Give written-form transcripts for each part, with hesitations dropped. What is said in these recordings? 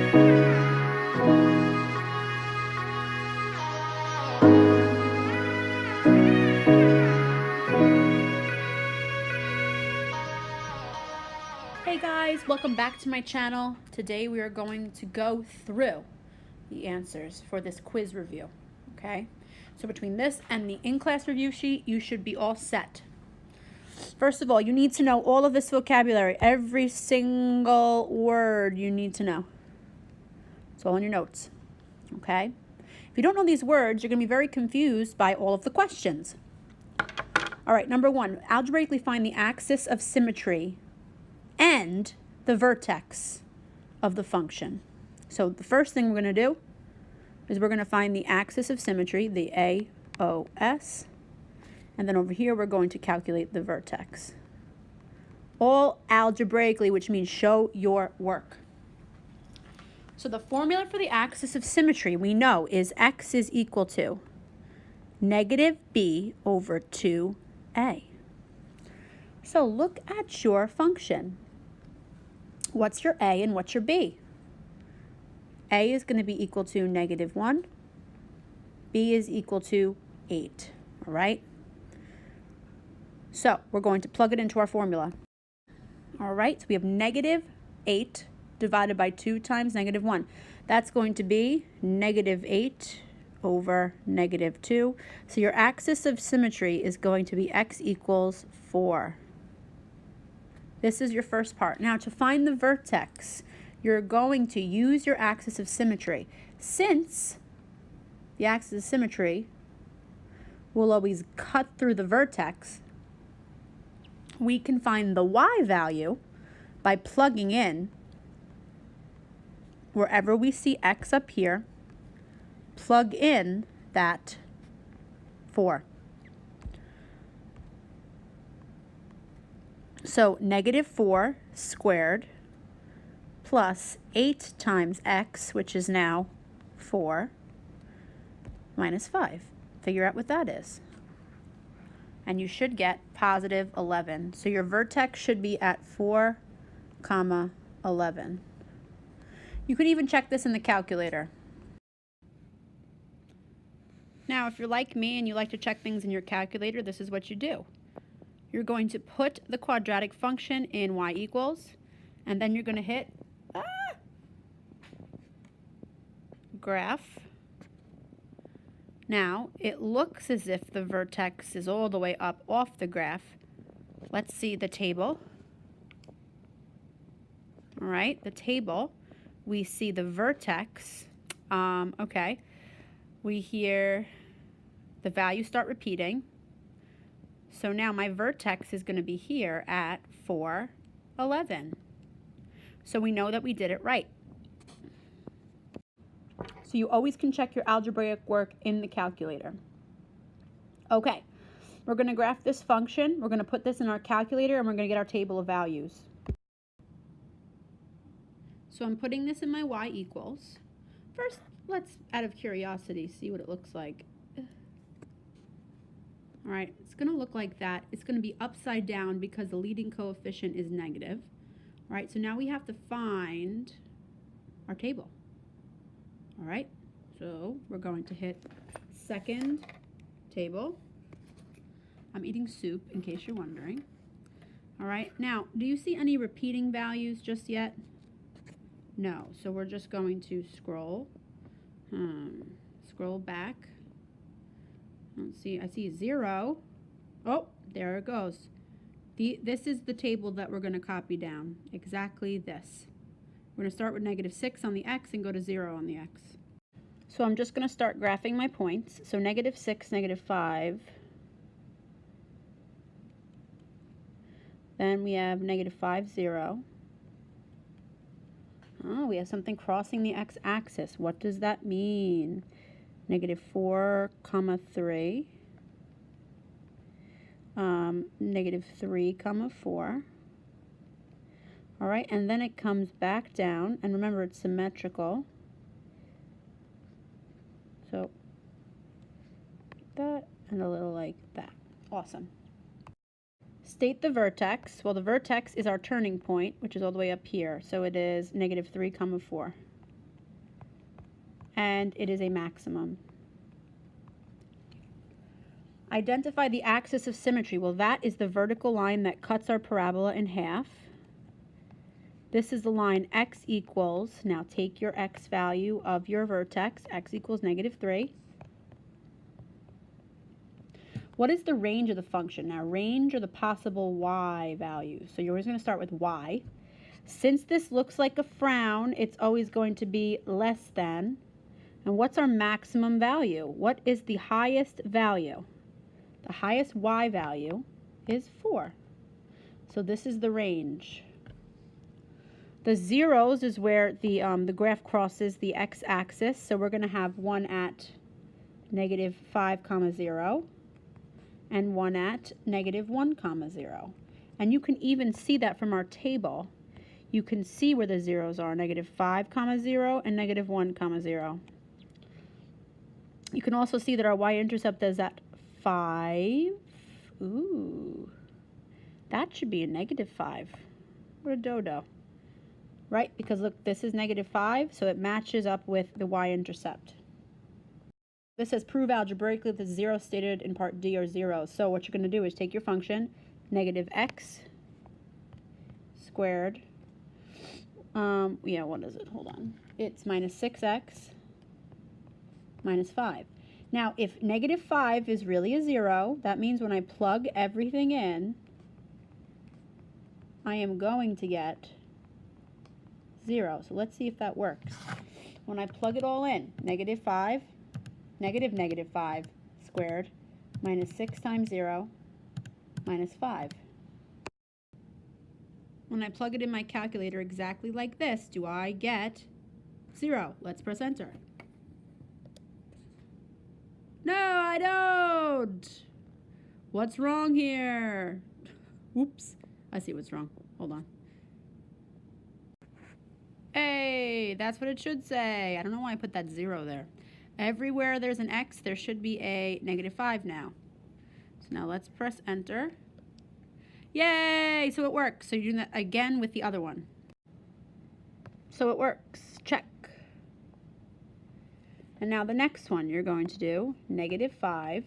Hey guys, welcome back to my channel. Today we are going to go through the answers for this quiz review, okay? So between this and the in-class review sheet, you should be all set. First of all, you need to know all of this vocabulary. Every single word you need to know. It's all in your notes, okay? If you don't know these words, you're going to be very confused by all of the questions. All right, number one, algebraically find the axis of symmetry and the vertex of the function. So the first thing we're going to do is we're going to find the axis of symmetry, the AOS, and then over here we're going to calculate the vertex. All algebraically, which means show your work. So the formula for the axis of symmetry we know is x is equal to negative b over 2a. So look at your function. What's your a and what's your b? A is going to be equal to -1. B is equal to 8. All right? So we're going to plug it into our formula. All right, so we have -8 divided by 2 times -1. That's going to be -8 over -2. So your axis of symmetry is going to be x equals 4. This is your first part. Now to find the vertex, you're going to use your axis of symmetry. Since the axis of symmetry will always cut through the vertex, we can find the y value by plugging in wherever we see x up here, plug in that 4. So -4 squared plus 8 times x, which is now 4, minus 5. Figure out what that is. And you should get positive 11. So your vertex should be at 4, 11. You could even check this in the calculator. Now, if you're like me and you like to check things in your calculator, this is what you do. You're going to put the quadratic function in y equals, and then you're going to hit graph. Now, it looks as if the vertex is all the way up off the graph. Let's see the table. All right, the table. We see the vertex. Okay. We hear the values start repeating. So now my vertex is going to be here at 4, 11. So we know that we did it right. So you always can check your algebraic work in the calculator. Okay, we're going to graph this function. We're going to put this in our calculator and we're going to get our table of values. So I'm putting this in my y equals. First, let's, out of curiosity, see what it looks like. All right, it's going to look like that. It's going to be upside down because the leading coefficient is negative. All right, so now we have to find our table. All right, so we're going to hit second table. I'm eating soup, in case you're wondering. All right, now, do you see any repeating values just yet? No, so we're just going to scroll. Scroll back. Let's see, I see 0. Oh, there it goes. This is the table that we're going to copy down. Exactly this. We're going to start with -6 on the x and go to 0 on the x. So I'm just going to start graphing my points. So -6, -5. Then we have -5, 0. Oh, we have something crossing the x-axis. What does that mean? -4, 3. -3, 4. All right, and then it comes back down. And remember, it's symmetrical. So, that and a little like that. Awesome. State the vertex. Well, the vertex is our turning point, which is all the way up here. So it is -3, 4. and it is a maximum. Identify the axis of symmetry. Well, that is the vertical line that cuts our parabola in half. This is the line x equals, now take your x value of your vertex, x equals -3. What is the range of the function? Now, range are the possible y values. So you're always going to start with y. Since this looks like a frown, it's always going to be less than. And what's our maximum value? What is the highest value? The highest y value is 4. So this is the range. The zeros is where the graph crosses the x-axis. So we're going to have one at -5, 0, and one at -1, 0. And you can even see that from our table. You can see where the zeros are, -5, 0, and -1, 0. You can also see that our y-intercept is at 5. Ooh, that should be a -5. What a dodo. Right, because look, this is -5, so it matches up with the y-intercept. This says prove algebraically that the zero stated in part D are 0. So what you're going to do is take your function, -x squared. Yeah, what is it? Hold on. It's -6x minus 5. Now, if -5 is really a 0, that means when I plug everything in, I am going to get 0. So let's see if that works. When I plug it all in, -5, -5 squared minus 6 times 0 minus 5. When I plug it in my calculator exactly like this, do I get 0? Let's press enter. No, I don't. What's wrong here? Oops. I see what's wrong. Hold on. Hey, that's what it should say. I don't know why I put that 0 there. Everywhere there's an x, there should be a -5 now. So now let's press enter. Yay! So it works. So you're doing that again with the other one. So it works. Check. And now the next one, you're going to do -5.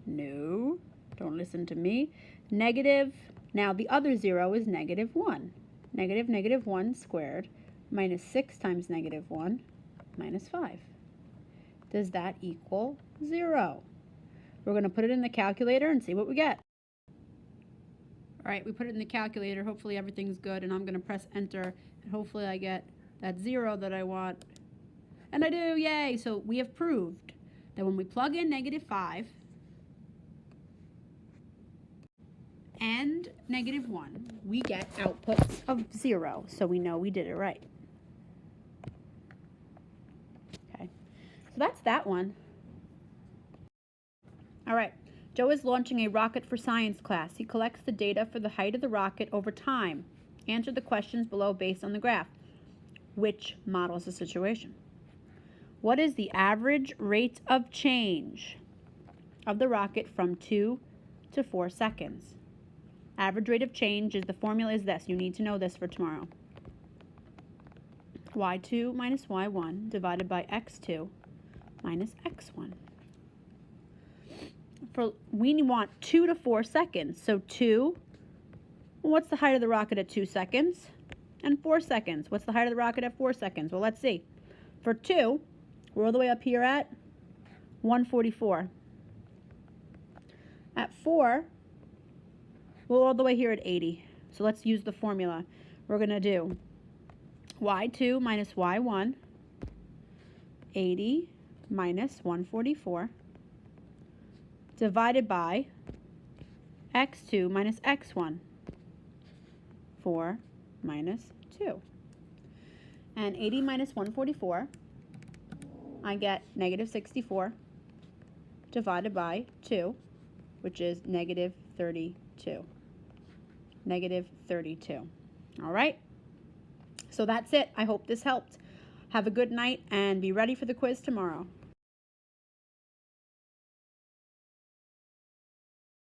No, don't listen to me. Negative, now the other 0 is -1. -1 squared minus 6 times -1 minus 5. Does that equal 0? We're going to put it in the calculator and see what we get. All right, we put it in the calculator. Hopefully everything's good, and I'm going to press enter, and hopefully I get that 0 that I want. And I do, yay! So we have proved that when we plug in -5 and -1, we get outputs of 0. So we know we did it right. Okay, so that's that one. All right, Joe is launching a rocket for science class. He collects the data for the height of the rocket over time. Answer the questions below based on the graph. Which models the situation? What is the average rate of change of the rocket from 2 to 4 seconds? Average rate of change is, the formula is this. You need to know this for tomorrow. y2 minus y1 divided by x2 minus x1. We want 2 to 4 seconds. So 2, well, what's the height of the rocket at 2 seconds? And 4 seconds. What's the height of the rocket at 4 seconds? Well, let's see. For 2, we're all the way up here at 144. At 4, we're all the way here at 80. So let's use the formula. We're going to do y2 minus y1, 80 minus 144, divided by x2 minus x1, 4 minus 2. And 80 minus 144, I get -64 divided by 2, which is -32. -32. All right? So that's it. I hope this helped. Have a good night and be ready for the quiz tomorrow.